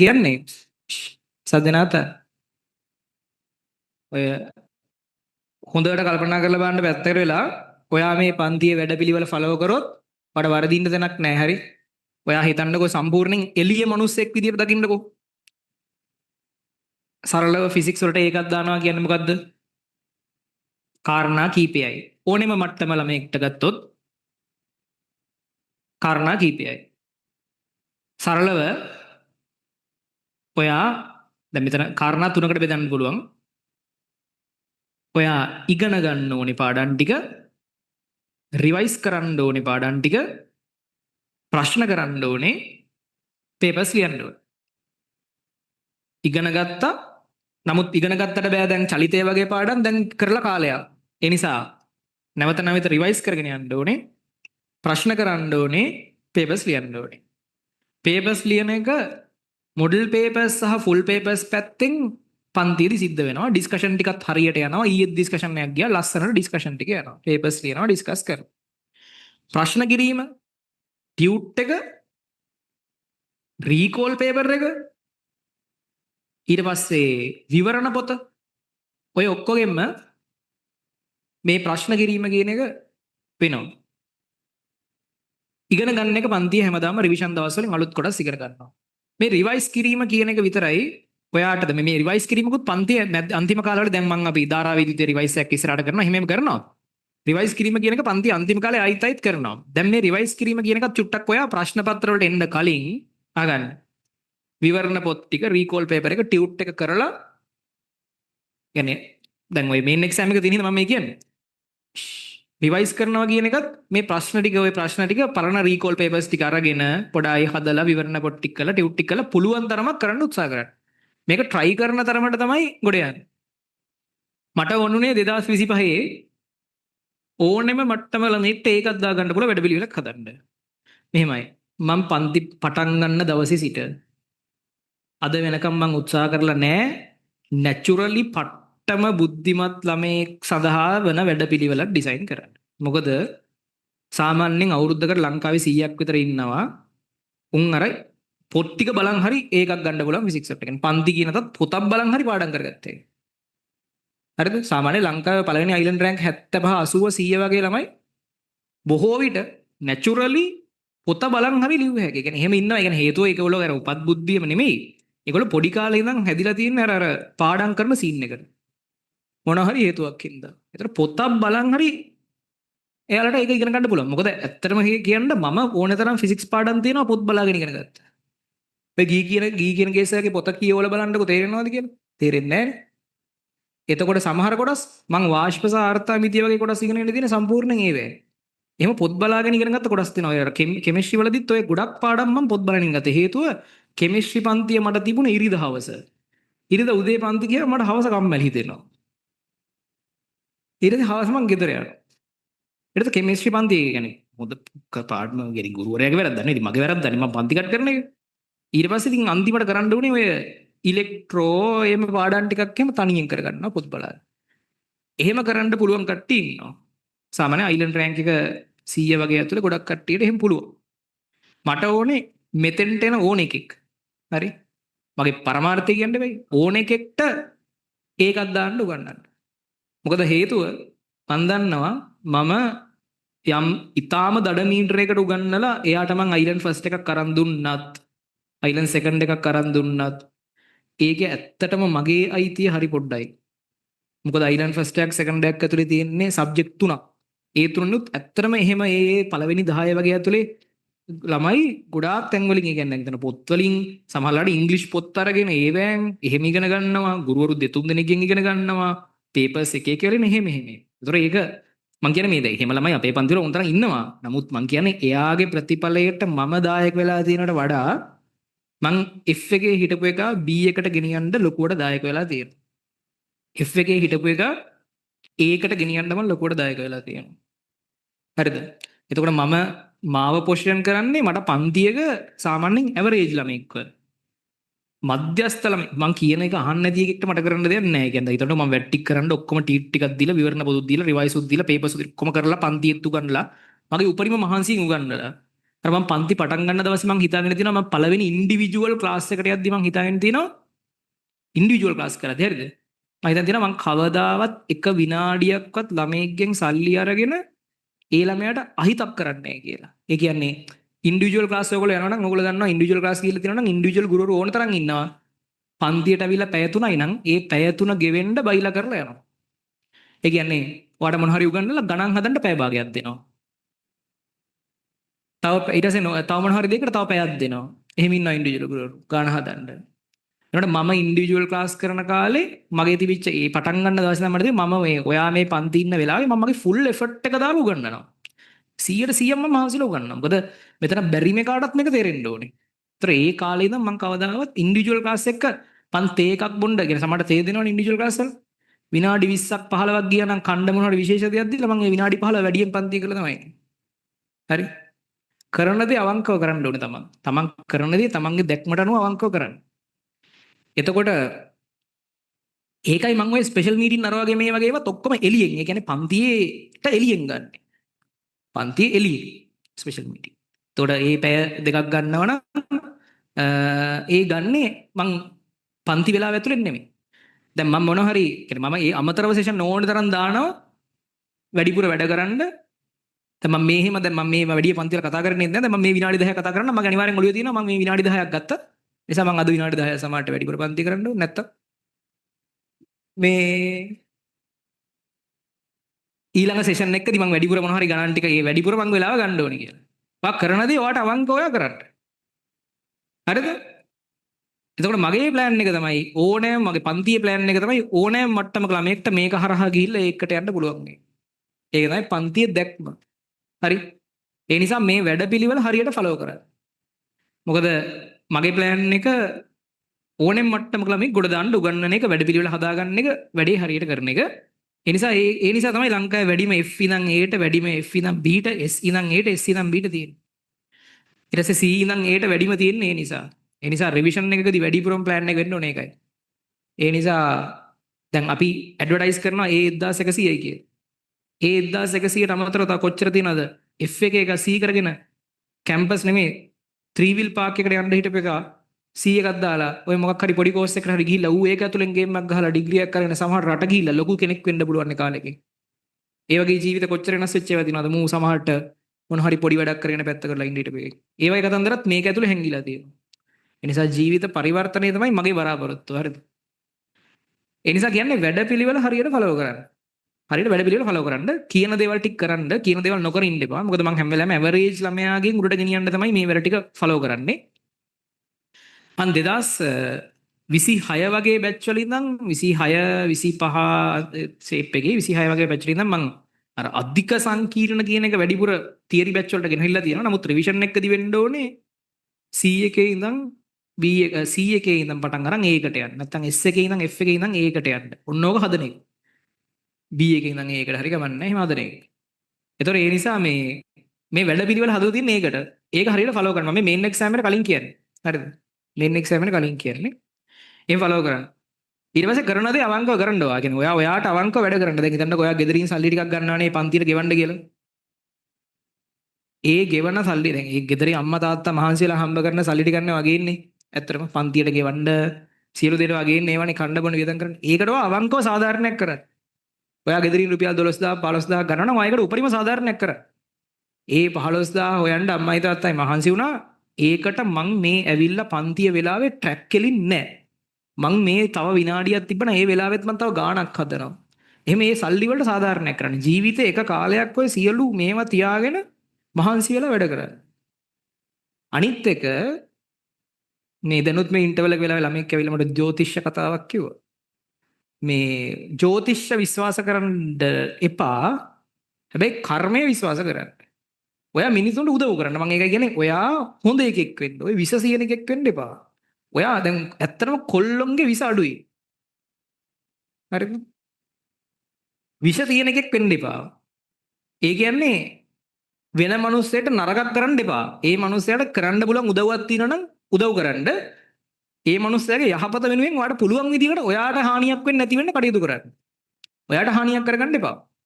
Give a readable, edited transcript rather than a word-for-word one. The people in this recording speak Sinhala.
කියන්නේ සද්දනාත ඔය හොඳට කල්පනා කරලා බලන්න පැත්තකට වෙලා ඔයා මේ පන්තියේ වැඩපිළිවෙල ෆලෝ කරොත් වඩ වරදින්න තැනක් නැහැ හරි. ඔයා හිතන්නකෝ සම්පූර්ණයෙන් එළිය මිනිස්සෙක් විදියට දකින්නකෝ. සරලව ෆිසික්ස් වලට ඒකක් දානවා කියන්නේ මොකද්ද? කාරණා කීපයයි. ඕනෙම මට්ටම ළමයෙක්ට ගත්තොත් කාරණා කීපයයි. සරලව ඔයා දැන් මෙතන කාරණා තුනකට බෙදන්න පුළුවන්. ඔයා ඉගෙන ගන්න ඕනේ පාඩම් ටික, රිවයිස් කරන්න ඕනේ පාඩම් ටික, ප්‍රශ්න කරන්න ඕනේ, පේපර්ස් ලියන්න ඕනේ. ඉගෙන ගත්තා. නමුත් ඉගෙන ගත්තට බෑ දැන් චලිතය වගේ පාඩම් දැන් කරලා කාලයක්. ඒ නිසා නැවත නැවත රිවයිස් කරගෙන යන්න ඕනේ. ප්‍රශ්න කරන්න ඕනේ, පේපර්ස් ලියන්න ඕනේ. පේපර්ස් ලියන එක මොඩල් පේපර්ස් සහ ෆුල් පේපර්ස් පැත්තෙන් පන්තියේදී සිද්ධ වෙනවා. ඩිස්කෂන් ටිකත් හරියට යනවා. ඊයේ ඩිස්කෂන් එකක් ගියා. ලස්සනට ඩිස්කෂන් ටික යනවා. පේපර්ස් ලියනවා, ඩිස්කස් කරනවා. ප්‍රශ්න කිරීම, ටියුට් එක, රීකෝල් පේපර් එක, ඊට පස්සේ විවරණ පොත, ඔය ඔක්කොගෙම මේ ප්‍රශ්න කිරීම කියන එක වෙනවා. ඉගෙන ගන්න එක පන්තිය හැමදාම රිවිෂන් දවස් වලින් අලුත් කොටස් ඉගෙන ගන්නවා. මේ රිවයිස් කිරීම කියන එක විතරයි ඔයාටද මේ රිවයිස් කිරීමකුත් පන්තිය අන්තිම කාලවල දැන් මම අපි ධාරාවේදීදී රිවයිස් එකක් ඉස්සරහට කරනවා. එහෙමම කරනවා. රිවයිස් කිරීම කියන එක පන්ති අන්තිම කාලේ ආයිත් කරනවා. දැන් මේ රිවයිස් කිරීම කියන එකත් චුට්ටක් ඔයා ප්‍රශ්න පත්‍ර වලට එන්න කලින් අහගන්න. විවරණ පොත් ටික, රීකෝල් පේපර් එක, ටියුට් එක කරලා يعني දැන් ඔය මේන් එක්සෑම් එක තියෙන හින්දා මම මේ කියන්නේ. රිවයිස් කරනවා කියන එකත් මේ ප්‍රශ්න ටික ඔය ප්‍රශ්න ටික පරණ රීකෝල් පේපර්ස් ටික අරගෙන පොඩයි හදලා විවරණ පොත් ටික කරලා ටියුට් ටික කරලා පුළුවන් තරමක් කරන්න උත්සාහ කරන්න. මේක try කරන තරමට තමයි ගොඩ යන්නේ. මට වුණුනේ 2025 ඕනෙම මට්ටම ළමෙක්ට ඒකක් දාගන්න පුළුවන් වැඩපිළිවෙලක් හදන්න. මෙහෙමයි. මම පන්ති පටන් ගන්න දවසේ සිට අද වෙනකම් මම උත්සාහ කරලා නැහැ නැචරලි පට්ටම බුද්ධිමත් ළමයෙක් සඳහා වෙන වැඩපිළිවෙලක් ඩිසයින් කරන්න. මොකද සාමාන්‍යයෙන් අවුරුද්දකට ලංකාවේ 100ක් විතර ඉන්නවා. උන් අර පොත් ටික බලන් හරි ඒකක් ගන්න පුළුවන් ෆිසික්ස් එකට. කියන්නේ පන්ති කියනතත් පොතක් බලන් හරි පාඩම් කරගත්තේ. හරිද? සාමාන්‍ය ලංකාවේ පළවෙනි අයිලන්ඩ් රෑන්ක් 75 80 100 වගේ ළමයි බොහෝ විට නැචරලි පොත බලන් හරි ලිව්ව හැකියි. කියන්නේ එහෙම ඉන්නවා. ඒ කියන්නේ හේතුව ඒකවල අර උපත් බුද්ධියම නෙමෙයි. ඒගොල්ලෝ පොඩි කාලේ ඉඳන් හැදිලා තියෙන අර පාඩම් කරන සීන් එකට. මොන හරි හේතුවක් හින්දා. ඒතර පොතක් බලන් හරි එයාලට ඒක ඉගෙන ගන්න පුළුවන්. මොකද ඇත්තටම කියන්න මම ඕනේ තරම් ෆිසික්ස් පාඩම් තියෙනවා පොත් බලාගෙන ඉගෙන ගත්තා. ඔය ගී කියන කේස් එකේ පොත කියවලා බලන්නකො තේරෙනවද කියලා? තේරෙන්නේ නැහැ. එතකොට සමහර කොටස් මං වාෂ්ප සහ ආර්ථාමිතිය වගේ කොටස් ඉගෙන ගන්න තියෙන සම්පූර්ණයෙන් ඒවැ. එහෙම පොත් බලාගෙන ඉගෙන ගත්ත කොටස් තියෙනවා. ඔය කෙමිස්ට්‍රි වලදීත් ඔය ගොඩක් පාඩම් මම පොත් බලන ඉගෙන ගත්තා. හේතුව කෙමිස්ට්‍රි පන්තිය මට තිබුණ ඉරිදා හවස. ඉරිදා උදේ පන්ති ගියා මට හවස කම්මැලි හිතෙනවා. ඉරිදා හවස මං ගෙදර යනවා. ඊට කෙමිස්ට්‍රි පන්තිය කියන්නේ හොඳ පාඩම ගෙරි ගුරුවරයාගේ වැරද්දක් නෙවෙයි. මගේ වැරද්දක් නෙවෙයි. මම පන්ති කට් කරන එක. ඊට පස්සේ ඉතින් අන්තිමට කරන්න උනේ ඔය ඉලෙක්ට්‍රෝ එහෙම පාඩම් ටිකක් එහෙම තනියෙන් කරගන්නවා පොත් බලලා. එහෙම කරන්න පුළුවන් කට්ටිය ඉන්නවා. සාමාන්‍ය අයිලන්ඩ් රෑන්ක් එක 100 වගේ ඇතුලේ ගොඩක් කට්ටියට එහෙම පුළුවන්. මට ඕනේ මෙතෙන්ට එන ඕන එකෙක්. හරි? මගේ පරමාර්ථය කියන්න බෑ. ඕන එකෙක්ට ඒකක් දාන්න උගන්නන්න. මොකද හේතුව මම දන්නවා මම යම් ඊටාම දඩ මීටරයකට උගන්නලා එයාට මං අයිලන්ඩ් ෆස්ට් එකක් අරන් දුන්නත් අයිලන්ඩ් සෙකන්ඩ් එකක් අරන් දුන්නත් ඒකේ ඇත්තටම මගේ අයිතිය හරි පොඩ්ඩයි. මොකද අයිලන්ඩ් ෆස්ට් එකක් සෙකන්ඩ් එකක් ඇතුලේ තියෙන්නේ සබ්ජෙක්ට් තුනක්. ඒ තුනනුත් ඇත්තටම එහෙම ඒ පළවෙනි 10 වගේ ඇතුලේ ළමයි ගොඩාක් තැන් වලින් ඒ කියන්නේ හිතන පොත් වලින් සමහරවිට ඉංග්‍රීසි පොත් අරගෙන ඒවෙන් එහෙම ඉගෙන ගන්නවා. ගුරුවරු දෙතුන් දෙනෙක්ගෙන් ඉගෙන ගන්නවා. පේපර්ස් එක එක වලින් එහෙම. ඒතර ඒක මං කියන්නේ මේ දැන් එහෙම ළමයි අපේ පන්ති වල උන්තරන් ඉන්නවා. නමුත් මං කියන්නේ එයාගේ ප්‍රතිඵලයට මම දායක වෙලා තියෙනවට වඩා මං F එකේ හිටපු එක B එකට ගෙනියන්න ලොකුවට දායක වෙලා තියෙනවා. F එකේ හිටපු එක A එකට ගෙනියන්න මම ලොකුවට දායක වෙලා තියෙනවා. හරිද? එතකොට මම මාව පොසිෂන් කරන්නේ මට පන්තියක සාමාන්‍යයෙන් ඇවරේජ් ළමෙක්ව. මධ්‍යස්ථ ළමයි මං කියන එක අහන්න නැති එකෙක්ට මට කරන්න දෙයක් නැහැ. කියන්නේ ඒතකොට මම වැට් ටික කරන්න ඔක්කොම ටීට් ටිකක් දීලා විවරණ පොතක් දීලා රිවයිස් උත් දීලා පේපර්ස් උත් ඔක්කොම කරලා පන්තියෙත් උගන්ලා මගේ උපරිම මහන්සියෙන් උගන්වලා අර මම පන්ති පටන් ගන්න දවසේ මම හිතාගෙන තියෙනවා මම පළවෙනි ඉන්ඩිවිජුවල් ක්ලාස් එකට යද්දි මම හිතාගෙන තියෙනවා ඉන්ඩිවිජුවල් ක්ලාස් කරද්දී හරිද? මම හිතන් තියෙනවා මම කවදාවත් එක විනාඩියක්වත් ළමයෙක්ගෙන් සල්ලි අරගෙන ඒ ළමයාට අහිතක් කරන්නේ නැහැ කියලා. ඒ කියන්නේ ඉන්ඩිවිජුවල් ක්ලාස් ඔයගොල්ලෝ යනවා නම් ඔයගොල්ලෝ දන්නවා ඉන්ඩිවිජුවල් ක්ලාස් කියලා තියෙනවා නම් ඉන්ඩිවිජුවල් ගුරුවරු ඕන තරම් ඉන්නවා. පන්තියට අවිලා පැය 3යි නම් ඒ පැය 3 ගෙවෙන්න බයිලා කරලා යනවා. ඒ කියන්නේ ඔයාට මොන හරි උගන්වලා ගණන් හදන්න පැය භාගයක් දෙනවා. තව ඊට පස්සේ තව මොන හරි දෙයකට තව පැයක් දෙනවා. එහෙම ඉන්නවා ඉන්ඩිවිජුවල් ගුරුවරු ගණන් හදන්න. එතකොට මම ඉන්ඩිවිජුවල් ක්ලාස් කරන කාලේ මගේ තිබිච්ච ඒ පටන් ගන්න දවසේ තමයි මට මම මේ ඔයා මේ පන්ති ඉන්න වෙලාවේ මම මගේ ෆුල් එෆර්ට් එක දාලා උගන්වනවා. 100% මම මහන්සිලා උගන්වනවා. මොකද මෙතන බැරි මේ කාටවත් මේක තේරෙන්න ඕනේ. ඒතර ඒ කාලේ ඉඳන් මම කවදාවත් ඉන්ඩිවිජුවල් ක්ලාස් එක පන්තේ එකක් බොන්න කියන සමහරට තේ දෙනවනේ ඉන්ඩිවිජුවල් ක්ලාස් වල. විනාඩි 20ක් 15ක් ගියා නම් කණ්ඩ මොනවාරි විශේෂ දෙයක් දීලා මම ඒ විනාඩි 15 වැඩියෙන් පන්ති කරලා තමයි. හරි. කරන දේ අවංකව කරන්න ඕනේ තමන්. තමන් කරන දේ තමන්ගේ දැක්මට අනුව අවංකව කරන්න. එතකොට ඒකයි මම ඔය ස්පෙෂල් මීටින් අර වගේ මේ වගේ ඒවත් ඔක්කොම එළියෙන්. ඒ කියන්නේ පන්තියේට එළියෙන් ගන්න. පන්තියේ එළියේ ස්පෙෂල් මීටින්. එතකොට ඒ පැය දෙකක් ගන්නවා නම් ඒ ගන්නේ මං පන්ති වෙලාව ඇතුළේ නෙමෙයි. දැන් මම මොන හරි කියන්නේ මම ඒ අමතරව සෙෂන් ඕන තරම් දානවා වැඩිපුර වැඩ කරන්න. දැන් මම මේ එහෙම දැන් මම මේ වැඩි පන්ති වල කතා කරන්නේ නැහැ. දැන් මම මේ විනාඩි 10ක් කතා කරන්න මගේ අනිවාර්යෙන් ඔළුවේ තියෙනවා මම මේ විනාඩි 10ක් ගත්තා. නිසා මම අද විනාඩි 10 සමානට වැඩිපුර පන්ති කරන්න ඕනේ නැත්තම් මේ ඊළඟ සෙෂන් එකදී මම වැඩිපුර මොන හරි ගණන් ටික ඒ වැඩිපුර මම වෙලාව ගන්න ඕනේ කියලා. ඔයා කරන දේ ඔයාට අවංකව ඔයා කරන්න. හරිද? එතකොට මගේ ප්ලෑන් එක තමයි ඕනෑම මගේ පන්තියේ ප්ලෑන් එක තමයි ඕනෑම මට්ටමක ළමයෙක්ට මේක හරහා ගිහිල්ලා ඒකට යන්න පුළුවන් මේ. ඒක තමයි පන්තියේ දැක්ම. හරි? ඒ නිසා මේ වැඩපිළිවෙල හරියට ෆලෝ කරන්න. මොකද මගේ ප්ලෑන් එක ඕනෙම මට්ටමක ළමයි ගොඩ දාන්න උගන්වන එක වැඩපිළිවෙල හදාගන්න එක වැඩේ හරියට කරන එක. ඒ නිසා ඒ නිසා තමයි ලංකාවේ වැඩිම F ඉඳන් A ට වැඩිම F ඉඳන් B ට S ඉඳන් A ට S ඉඳන් B ට තියෙන්නේ. ඊට පස්සේ C ඉඳන් A ට වැඩිම තියෙන්නේ ඒ නිසා. ඒ නිසා රිවිෂන් එකකදී වැඩිපුරම ප්ලෑන් එක වෙන්න ඕනේ ඒකයි. ඒ නිසා දැන් අපි ඇඩ්වර්ටයිස් කරනවා A 1100යි කියලා. A 1100ට අමතරව තව කොච්චර තියෙනවද? F එක C කරගෙන කැම්පස් නෙමෙයි 3 wheel park එකට යන්න හිටපු එක C එකක් දාලා ඔය මොකක් හරි පොඩි කෝස් එකකට හරි ගිහිල්ලා ඌ ඒක ඇතුලෙන් ගේම් එකක් ගහලා ඩිග්‍රී එකක් කරගෙන සමහර රට ගිහිල්ලා ලොකු කෙනෙක් වෙන්න පුළුවන් ඒ කාලෙකින්. ඒ වගේ ජීවිත කොච්චර වෙනස් වෙච්ච ඒවා දිනවද මූ සමහරට මොන හරි පොඩි වැඩක් කරගෙන පැත්ත කරලා ඉන්න හිටපු එක. ඒ වගේ කතන්දරත් මේක ඇතුලේ හැංගිලා තියෙනවා. ඒ නිසා ජීවිත පරිවර්තනය තමයි මගේ බලාපොරොත්තුව. හරිද? ඒ නිසා කියන්නේ වැඩපිළිවෙල හරියට ෆලෝ කරන්න. හරියට වැඩපිළිවෙල ෆලෝ කරන්න කියන දේවල් ටික කරන්න කියන දේවල් නොකර ඉන්න එපා. මොකද මම හැම වෙලාවෙම ඇවරේජ් ළමයාගෙන් උඩට ගෙනියන්න තමයි මේ වැඩ ටික ෆලෝ කරන්නේ. මම 2026 වගේ බැච් වල ඉඳන් 26 25 ෂේප් එකේ 26 වගේ බැච් වල ඉඳන් මම අර අධික සංකීර්ණ කියන එක වැඩිපුර තියරි බැච් වලට ගෙනහිල්ලා තියෙනවා. නමුත් රිවිෂන් එකදී වෙන්න ඕනේ C එකේ ඉඳන් B එක C එකේ ඉඳන් පටන් අරන් A එකට යන්න. නැත්නම් S එකේ ඉඳන් F එකේ ඉඳන් A එකට යන්න. ඔන්න ඕක හදන එක. B එකේ ඉඳන් A එකට හරි ගමන් නැහැ. එහෙම හදන එක. ඒතකොට ඒ නිසා මේ වැඩපිළිවෙල හදලා තියෙන්නේ ඒකට. ඒක හරියට ෆලෝ කරනවා. මේ මේන් එක්සෑම් එකට කලින් කියන්නේ. හරිද? මේන් එක්සෑම් එකට කලින් කියන්නේ. එහෙම ෆලෝ කරන්න. ඊට පස්සේ කරන දේ අවංකව කරන්න ඕවා. කියන්නේ ඔයාට අවංකව වැඩ කරන්න. දැන් හිතන්නකෝ ඔයා ගෙදරින් සල්ලි ටිකක් ගන්නවානේ පන්තියට ගෙවන්න කියලා. ඒ ගෙවන සල්ලි දැන් ඒ ගෙදරින් අම්මා තාත්තා මහන්සියලා හම්බ කරන සල්ලි ටික ගන්න වගේ ඉන්නේ. ඇත්තටම පන්තියට ගෙවන්න සියලු දේට වගේ ඉන්නේ ඒවනේ කන්න බොන වියදම් කරන්න. ඒකට අවංකව සාධාරණයක් කරන්න. ඔයා ගෙදරින් රුපියල් 12000 15000 ගන්න නම් ඔයකට උපරිම සාධාරණයක් කරන්න. ඒ 15000 හොයන්න අම්මයි තාත්තයි මහන්සි වුණා. ඒකට මං මේ ඇවිල්ලා පන්තිය වෙලාවේ ට්‍රැක් කෙලින්නේ නැහැ. මං මේ තව විනාඩියක් තිබ්බන ඒ වෙලාවෙත් මං තව ගාණක් හදනවා. එහෙම මේ සල්ලි වලට සාධාරණයක් කරන්න. ජීවිතේ එක කාලයක් ඔය සියලු මේවා තියාගෙන මහන්සි වෙලා වැඩ කරන්න. අනිත් එක මේ දැනුත් මේ ඉන්ටර්වල් එක වෙලාවේ ළමෙක් ඇවිල්ලා මට ජ්‍යොතිෂ කතාවක් කිව්වා. මේ ජ්‍යොතිෂ විශ්වාස කරන්න එපා. හැබැයි කර්මය විශ්වාස කරන්න. ඔයා මිනිසුන්ට උදව් කරන්න. මම ඒකයි කියන්නේ ඔයා හොඳ එකෙක් වෙන්න. ඔය විස සියන එකෙක් වෙන්න එපා. ඔයා දැන් ඇත්තටම කොල්ලොන්ගේ විස අඩුයි. හරිද? විස තියෙන එකෙක් වෙන්න එපා. ඒ කියන්නේ වෙන මිනිස්සෙට නරකක් කරන්න එපා. ඒ මිනිස්සයාට කරන්න පුළුවන් උදව්වක් තියෙනවා නම් උදව් කරන්න. ඒ මිනිස්සයාගේ යහපත වෙනුවෙන් ඔයාට පුළුවන් විදිහකට ඔයාට හානියක් වෙන්නේ නැති වෙන්න කටයුතු කරන්න. ඔයාට හානියක් කරගන්න එපා.